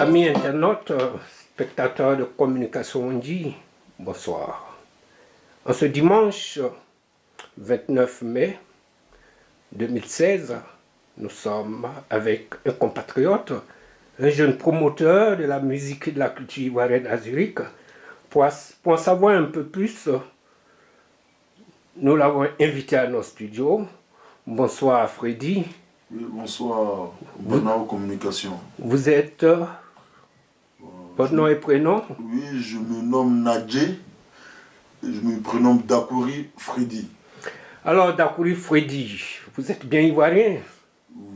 Amis internautes, spectateurs de Communication Ondi, bonsoir. En ce dimanche 29 mai 2016, nous sommes avec un compatriote, un jeune promoteur de la musique et de la culture ivoirienne à Zurich. Pour en savoir un peu plus, nous l'avons invité à nos studios. Bonsoir Freddy. Oui, bonsoir, Bonheur Communication. Vous êtes votre nom et prénom? Oui, je me nomme Nadje, et je me prénomme Dakouri Freddy. Alors Dakouri Freddy, vous êtes bien ivoirien?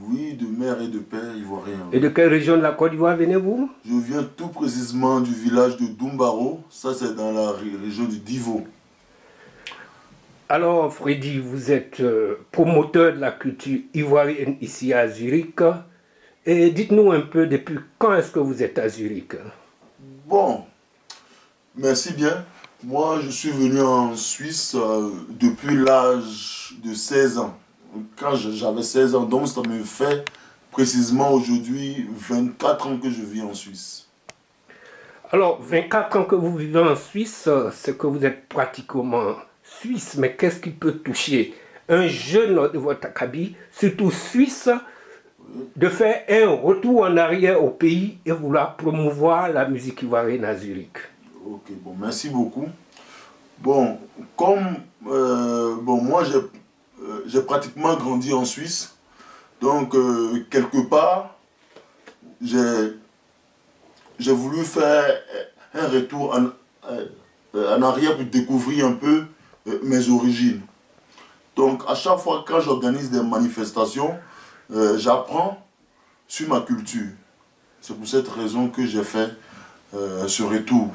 Oui, de mère et de père ivoirien. Et de quelle région de la Côte d'Ivoire venez-vous? Je viens tout précisément du village de Doumbaro, ça c'est dans la région du Divo. Alors Freddy, vous êtes promoteur de la culture ivoirienne ici à Zurich. Et dites-nous un peu depuis quand est-ce que vous êtes à Zurich? Bon, merci bien. Moi je suis venu en Suisse depuis l'âge de 16 ans. Quand j'avais 16 ans, donc ça me fait précisément aujourd'hui 24 ans que je vis en Suisse. Alors 24 ans que vous vivez en Suisse, c'est que vous êtes pratiquement suisse, mais qu'est-ce qui peut toucher un jeune de votre acabit, surtout suisse, de faire un retour en arrière au pays et vouloir promouvoir la musique ivoirienne à Zurich? Ok, bon, merci beaucoup. Bon, comme moi j'ai pratiquement grandi en Suisse, donc quelque part j'ai voulu faire un retour en arrière pour découvrir un peu mes origines. Donc à chaque fois quand j'organise des manifestations, j'apprends sur ma culture. C'est pour cette raison que j'ai fait ce retour.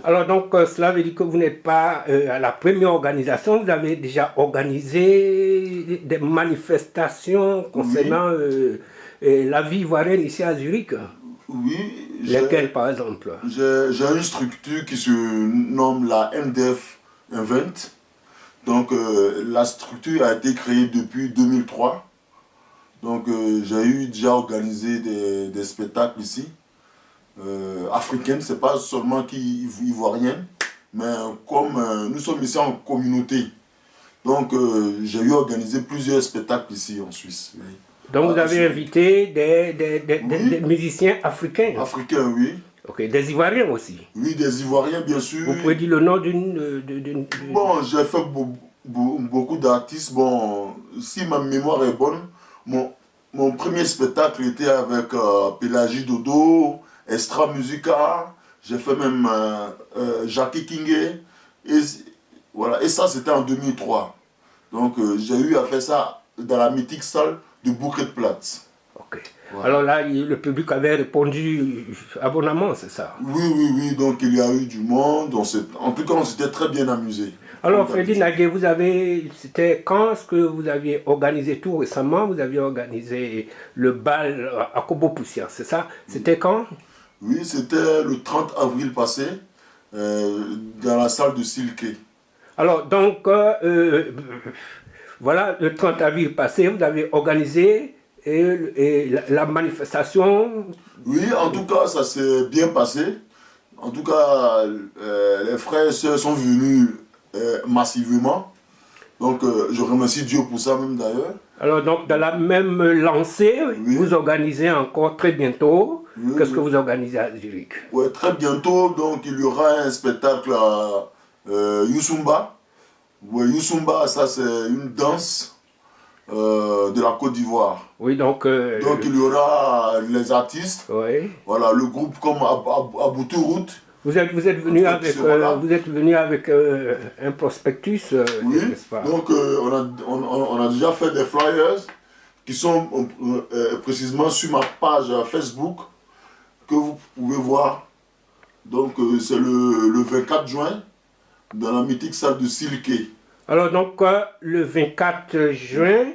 Alors donc cela veut dire que vous n'êtes pas à la première organisation, vous avez déjà organisé des manifestations concernant la vie ivoirienne ici à Zurich? Oui. Lesquelles par exemple? J'ai une structure qui se nomme la MDF Invent. Donc la structure a été créée depuis 2003. Donc j'ai déjà organisé des spectacles ici. Africaines, c'est pas seulement ivoiriennes, mais comme nous sommes ici en communauté. Donc j'ai organisé plusieurs spectacles ici en Suisse. Oui. Donc vous avez invité des musiciens africains? Africains, oui. Ok, des Ivoiriens aussi? Oui, des Ivoiriens, bien sûr. Vous pouvez dire le nom d'une... Bon, j'ai fait beaucoup d'artistes. Bon, si ma mémoire est bonne, mon premier spectacle était avec Pélagie Dodo, Extra Musica, j'ai fait même Jackie Kingé, et voilà, et ça c'était en 2003. Donc j'ai eu à faire ça dans la mythique salle de Bouquet-Platz. Ok. Voilà. Alors là, le public avait répondu abondamment, c'est ça? Oui, donc il y a eu du monde, en tout cas on s'était très bien amusé. Alors Freddy Nadje, c'était quand est-ce que vous aviez organisé tout récemment? Vous aviez organisé le bal à Kobo Poussière, c'est ça? C'était quand? Oui, c'était le 30 avril passé, dans la salle de Silke. Alors, donc, voilà, le 30 avril passé, vous avez organisé la manifestation. Oui, en tout cas, ça s'est bien passé. En tout cas, les frères et sœurs sont venus massivement. Donc, je remercie Dieu pour ça même d'ailleurs. Alors, donc, dans la même lancée, oui, vous organisez encore très bientôt. Oui, qu'est-ce que vous organisez à Zurich? Oui, très bientôt, donc il y aura un spectacle à Youssumba. Oui, Youssumba, ça c'est une danse de la Côte d'Ivoire. Oui, donc il y aura les artistes. Oui. Voilà, le groupe comme Aboutou. Vous êtes venu avec un prospectus, oui, n'est-ce pas? Donc on a déjà fait des flyers qui sont précisément sur ma page Facebook que vous pouvez voir. Donc c'est le 24 juin dans la mythique salle de Silke. Alors donc le 24 juin,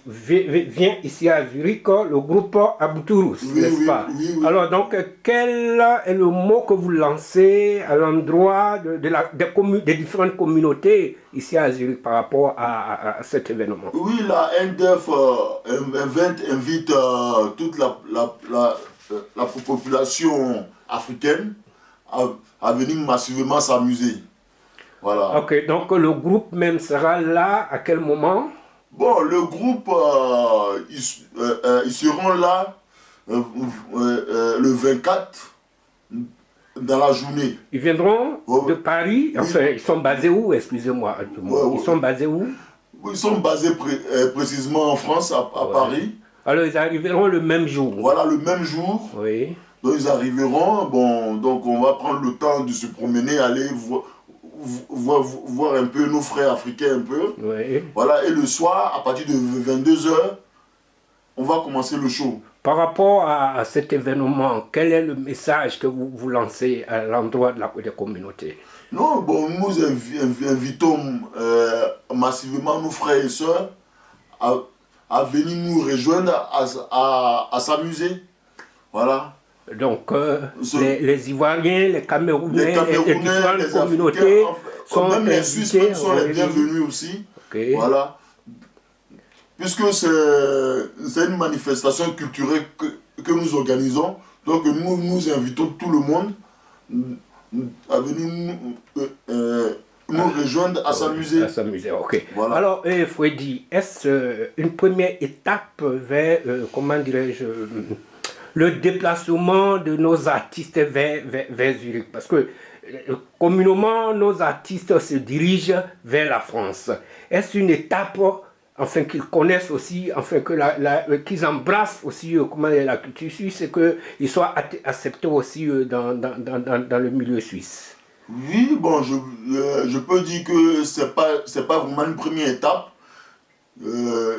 vient ici à Zurich le groupe Aboutourous, oui, n'est-ce pas? Oui. Alors donc quel est le mot que vous lancez à l'endroit des différentes communautés ici à Zurich par rapport à cet événement? Oui, la NDF invite toute la population africaine à venir massivement s'amuser. Voilà. Ok, donc le groupe même sera là à quel moment? Bon, le groupe, ils seront là le 24 dans la journée. Ils viendront de Paris, Oui. enfin ils sont basés où, excusez-moi, ils sont basés où? Ils sont basés précisément en France, à Paris. Alors ils arriveront le même jour. Voilà, le même jour. Oui. Donc ils arriveront, bon, donc on va prendre le temps de se promener, aller voir un peu nos frères africains un peu. Oui. Voilà, et le soir, à partir de 22 h, on va commencer le show. Par rapport à cet événement, quel est le message que vous lancez à l'endroit de la communauté? Non, bon, nous invitons massivement nos frères et sœurs à venir nous rejoindre, à s'amuser. Voilà. Donc, les Ivoiriens, les Camerounais, les différentes communautés Africains, sont même les Suisses invités. sont les bienvenus aussi. Okay. Voilà. Puisque c'est une manifestation culturelle que nous organisons, donc nous invitons tout le monde à venir nous rejoindre à s'amuser. À s'amuser, ok. Voilà. Alors, Freddy, est-ce une première étape vers, comment dirais-je, le déplacement de nos artistes vers Zurich? Parce que communément, nos artistes se dirigent vers la France. Est-ce une étape, enfin qu'ils connaissent aussi, enfin qu'ils embrassent aussi comment la culture suisse et qu'ils soient acceptés aussi dans le milieu suisse? Oui, bon, je peux dire que c'est pas vraiment une première étape.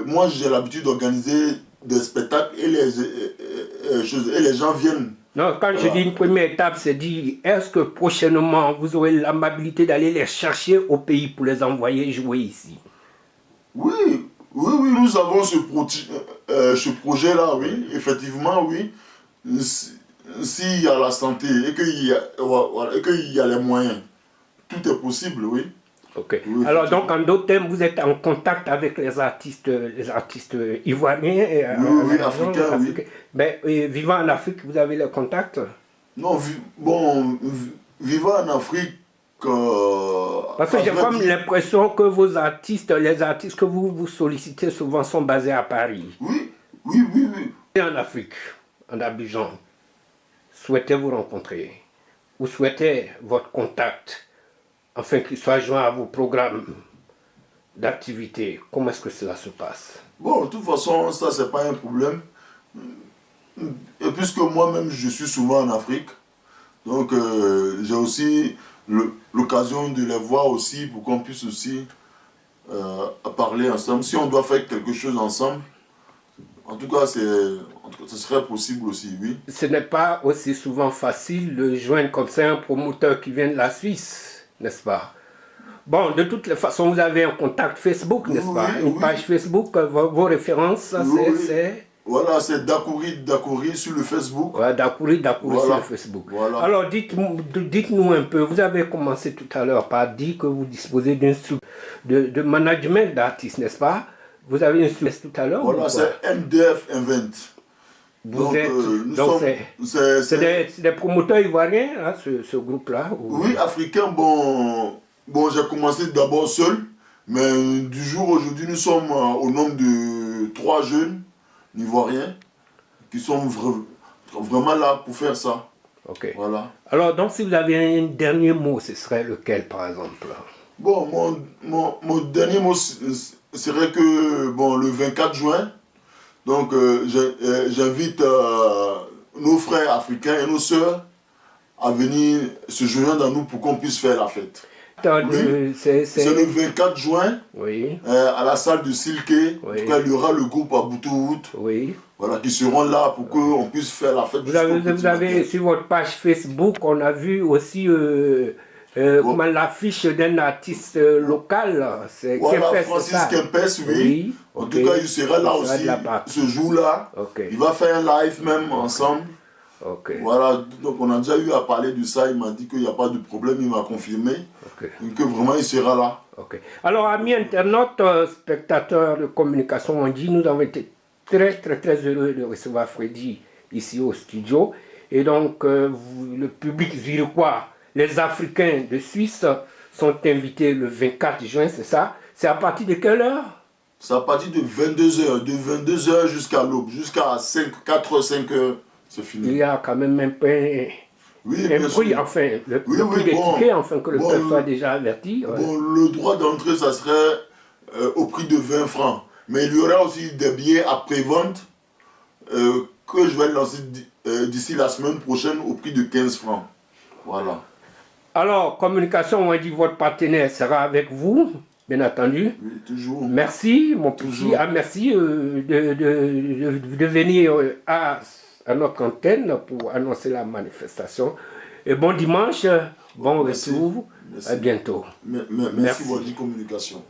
Moi, j'ai l'habitude d'organiser des spectacles et les gens viennent. Non, quand je dis une première étape, c'est dire, est-ce que prochainement, vous aurez l'amabilité d'aller les chercher au pays pour les envoyer jouer ici? Oui, nous avons ce projet-là, oui, effectivement, oui. S'il y a la santé et qu'il y a les moyens, tout est possible, oui. Ok. Oui, alors donc en d'autres termes, vous êtes en contact avec les artistes ivoiriens et oui, africains, oui. Mais vivant en Afrique, vous avez les contacts? Non, vivant en Afrique. Parce que j'ai comme l'impression que les artistes que vous sollicitez souvent sont basés à Paris. Oui. Et en Afrique, en Abidjan, souhaitez vous rencontrer, ou souhaitez votre contact, afin qu'il soit joint à vos programmes d'activité. Comment est-ce que cela se passe? Bon, de toute façon, ça, c'est pas un problème. Et puisque moi-même, je suis souvent en Afrique, donc j'ai aussi l'occasion de les voir aussi pour qu'on puisse aussi parler ensemble. Si on doit faire quelque chose ensemble, en tout cas, ce serait possible aussi, oui. Ce n'est pas aussi souvent facile de joindre comme ça un promoteur qui vient de la Suisse, n'est-ce pas? Bon, de toutes les façons, vous avez un contact Facebook, n'est-ce pas? Une page Facebook, vos références, c'est... Voilà, c'est Dakouri sur le Facebook. Voilà, Dakouri voilà. Sur le Facebook. Voilà. Alors, dites-nous un peu, vous avez commencé tout à l'heure par dire que vous disposez d'une structure de management d'artistes, n'est-ce pas? Vous avez une structure tout à l'heure? Voilà, c'est MDF Invent. C'est des promoteurs ivoiriens, hein, ce groupe-là? Oui, africains. Bon, j'ai commencé d'abord seul, mais du jour aujourd'hui, nous sommes au nombre de 3 jeunes ivoiriens qui sont vraiment là pour faire ça. Ok. Voilà. Alors, donc, si vous avez un dernier mot, ce serait lequel, par exemple? Bon, mon dernier mot serait que, bon, le 24 juin, donc j'invite nos frères africains et nos sœurs à venir se joindre à nous pour qu'on puisse faire la fête. Oui, c'est le 24 juin, oui. À la salle de Silke. Oui. Il y aura le groupe à Boutouout, oui. Voilà, qui seront là pour qu'on puisse faire la fête. Vous avez sur votre page Facebook, on a vu aussi l'affiche d'un artiste local. Voilà, Francis Kempes, oui. En tout cas, il sera là aussi, ce jour-là. Okay. Il va faire un live même ensemble. Okay. Voilà, donc on a déjà eu à parler de ça. Il m'a dit qu'il n'y a pas de problème, il m'a confirmé que vraiment il sera là. Okay. Alors, amis internautes, spectateurs de communication, on dit, nous avons été très heureux de recevoir Freddy ici au studio. Et donc, le public zurichois, les Africains de Suisse sont invités le 24 juin, c'est ça? C'est à partir de quelle heure? C'est à partir de 22h, de 22h jusqu'à l'aube, jusqu'à 4h, 5h, c'est fini. Il y a quand même un peu un bruit, enfin, le prix des tickets, enfin, que le peuple soit déjà averti. Bon, le droit d'entrée, ça serait au prix de 20 francs. Mais il y aura aussi des billets à prévente que je vais lancer d'ici la semaine prochaine au prix de 15 francs. Voilà. Alors, communication, on a dit votre partenaire sera avec vous, bien entendu. Oui, toujours. Merci, mon petit. Ah, merci de venir à notre antenne pour annoncer la manifestation. Et bon dimanche, bon retour. Merci. À bientôt. Merci, Wadi Communication.